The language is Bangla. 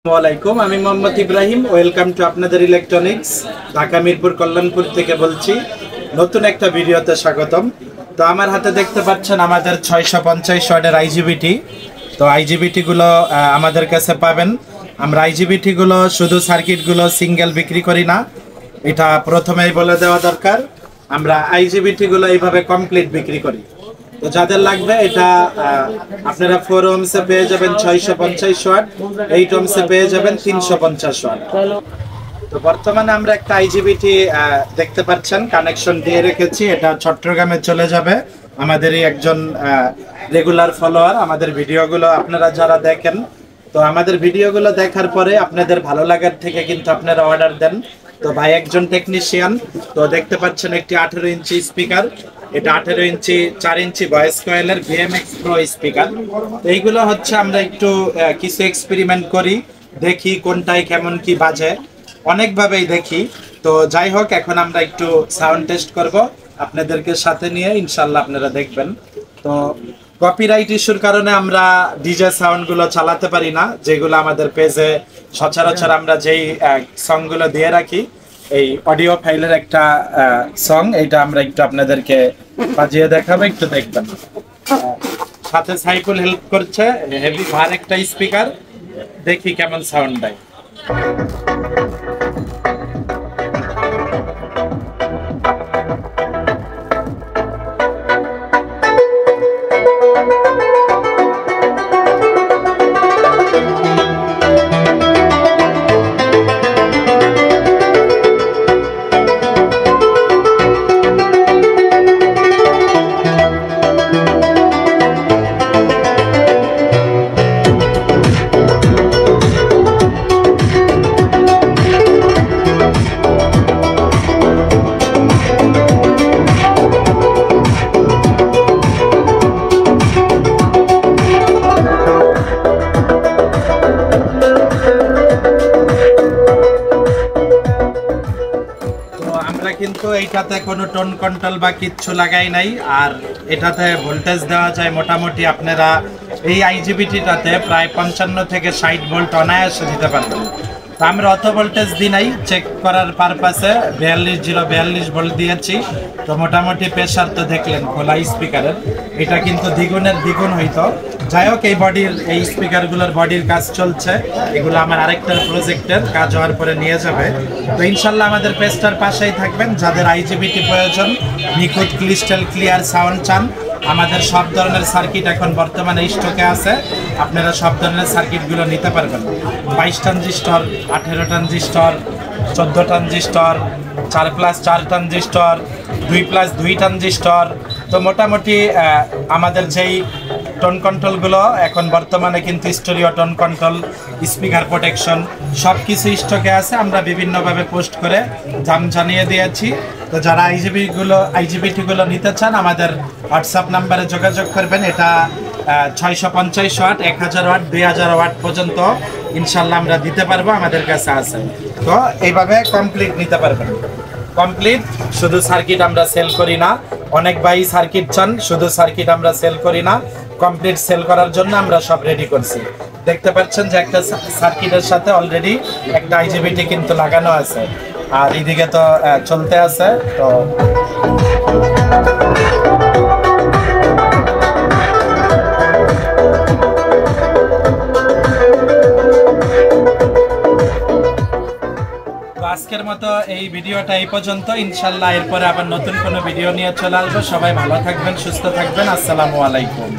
আসসালামাইকুম, আমি মোহাম্মদ ইব্রাহিম। ওয়েলকাম টু আপনাদের ইলেকট্রনিক্স। ঢাকা মিরপুর কল্যাণপুর থেকে বলছি। নতুন একটা ভিডিওতে স্বাগতম। তো আমার হাতে দেখতে পাচ্ছেন আমাদের 650 ওয়াটের আইজিবিটি। তো আইজিবিটিগুলো আমাদের কাছে পাবেন। আমরা আইজিবিটিগুলো শুধু সার্কিটগুলো সিঙ্গেল বিক্রি করি না, এটা প্রথমেই বলে দেওয়া দরকার। আমরা আইজিবিটিগুলো এইভাবে কমপ্লিট বিক্রি করি। তো যাদের লাগবে এটা আপনারা 4 ওহমসে পেয়ে যাবেন 650 ওয়াট, 8 ওহমসে পেয়ে যাবেন 350 ওয়াট। তো বর্তমানে আমরা একটা আইজিবিটি দেখতে পাচ্ছেন কানেকশন দিয়ে রেখেছি। এটা চট্টগ্রামে চলে যাবে। আমাদেরই একজন রেগুলার ফলোয়ার, আমাদের ভিডিওগুলো আপনারা যারা দেখেন, তো আমাদের ভিডিওগুলো দেখার পরে আপনাদের ভালো লাগার থেকে কিন্তু আপনারা অর্ডার দেন। তো ভাই একজন টেকনিশিয়ান। তো দেখতে পাচ্ছেন একটি 18 ইঞ্চি স্পিকার, এটা 18 ইঞ্চি 4 ইঞ্চি ভয়েস কয়েলের ভিএমএক্স প্রো স্পিকার। তো এইগুলো হচ্ছে আমরা একটু কিছু এক্সপেরিমেন্ট করি, দেখি কোনটাই কেমন কি বাজে, অনেকভাবেই দেখি। তো যাই হোক, এখন আমরা একটু সাউন্ড টেস্ট করব আপনাদেরকে সাথে নিয়ে, ইনশাল্লাহ আপনারা দেখবেন। তো কপিরাইট ইস্যুর কারণে আমরা ডিজে সাউন্ডগুলো চালাতে পারি না, যেগুলো আমাদের পেজে সচরাচর আমরা যেই সংগুলো দিয়ে রাখি। এই অডিও ফাইলের একটা সং, এইটা আমরা একটু আপনাদেরকে বাজিয়ে দেখাবো, একটু দেখবেন। সাথে সাইফুল হেল্প করছে, হেভি ভার একটা স্পিকার, দেখি কেমন সাউন্ড দেয়। কিন্তু এইটাতে কোনো টোন কন্ট্রোল বা কিচ্ছু লাগাই নাই। আর এটাতে ভোল্টেজ দেওয়া যায় মোটামুটি, আপনারা এই আইজিবিটিটাতে প্রায় 55 থেকে 60 ভোল্ট অনায়াসে দিতে পারবেন। তো আমরা অত ভোল্টেজ দিই নাই, চেক করার পারপাসে 42 ভোল্ট দিয়েছি। তো মোটামুটি প্রেশার তো দেখলেন খোলা স্পিকারের, এটা কিন্তু দ্বিগুণের দ্বিগুণ হইতো। যাই হোক, এই স্পিকারগুলোর বডির কাজ চলছে, এগুলো আমার আরেকটা প্রজেক্টের কাজ হওয়ার পরে নিয়ে যাবে। তো ইনশাল্লাহ আমাদের পেজটার পাশেই থাকবেন। যাদের আইজিবিটি প্রয়োজন, নিখুঁত ক্রিস্টাল ক্লিয়ার সাউন্ড চান, আমাদের সব ধরনের সার্কিট এখন বর্তমানে স্টকে আছে। আপনারা সব ধরনের সার্কিটগুলো নিতে পারবেন। 22 transistor, 18 transistor, 14 transistor, 4+4 transistor, 2+2 transistor. তো মোটামুটি আমাদের যেই টোন কন্ট্রোলগুলো এখন বর্তমানে কিন্তু স্টোরিও টোন কন্ট্রোল, স্পিকার প্রোটেকশন সব কিছু স্টকে আছে। আমরা বিভিন্নভাবে পোস্ট করে দাম জানিয়ে দিয়েছি। তো যারা আইজিবিটিগুলো নিতে চান, আমাদের হোয়াটসঅ্যাপ নাম্বারে যোগাযোগ করবেন। এটা 650 ওয়াট, 1000 ওয়াট, 2000 ওয়াট পর্যন্ত ইনশাল্লাহ আমরা দিতে পারবো, আমাদের কাছে আছে। তো এইভাবে কমপ্লিট নিতে পারবেন। কমপ্লিট, শুধু সার্কিট আমরা সেল করি না। অনেক ভাই সার্কিট চান, শুধু সার্কিট আমরা সেল করি না, কমপ্লিট সেল করার জন্য আমরা সব রেডি করছি। দেখতে পাচ্ছেন যে একটা সার্কিটের সাথে অলরেডি একটা আইজিবিটি কিন্তু লাগানো আছে, আর এইদিকে তো চলতে আছে। তো আজকের মতো এই ভিডিওটা এই পর্যন্ত। ইনশাল্লাহ এরপরে আবার নতুন কোনো ভিডিও নিয়ে চলে আসবো। সবাই ভালো থাকবেন, সুস্থ থাকবেন। আসসালামু আলাইকুম।